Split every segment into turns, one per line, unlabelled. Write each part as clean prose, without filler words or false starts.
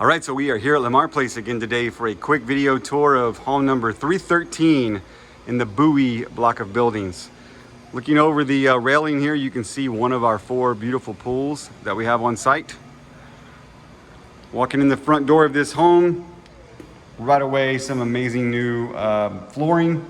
All right, so we are here at Lamar Place again today for a quick video tour of home number 313 in the Bowie block of buildings. Looking over the railing here, you can see one of our 4 beautiful pools that we have on site. Walking in the front door of this home, right away, some amazing new flooring.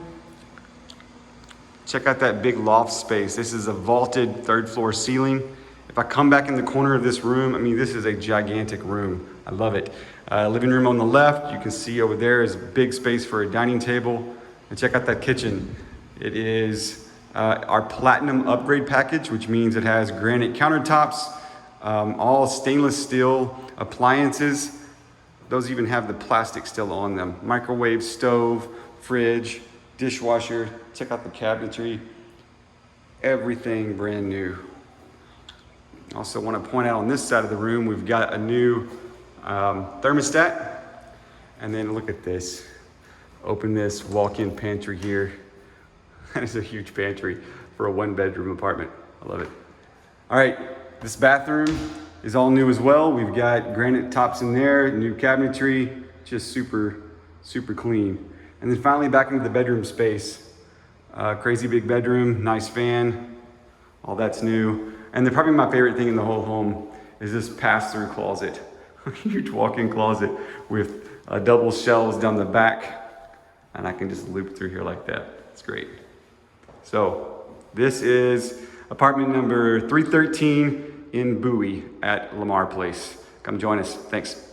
Check out that big loft space. This is a vaulted 3rd floor ceiling. If I come back in the corner of this room, I mean, this is a gigantic room. I love it. Living room on the left, you can see over there is big space for a dining table. And check out that kitchen. It is our platinum upgrade package, which means it has granite countertops, all stainless steel appliances. Those even have the plastic still on them. Microwave, stove, fridge, dishwasher. Check out the cabinetry. Everything brand new. Also want to point out on this side of the room, we've got a new thermostat. And then look at this. Open this walk-in pantry here. That is a huge pantry for a 1-bedroom apartment. I love it. All right, this bathroom is all new as well. We've got granite tops in there, new cabinetry, just super, super clean. And then finally back into the bedroom space. Crazy big bedroom, nice fan, all that's new. And then probably my favorite thing in the whole home is this pass-through closet. A huge walk-in closet with double shelves down the back. And I can just loop through here like that. It's great. So this is apartment number 313 in Bowie at Lamar Place. Come join us. Thanks.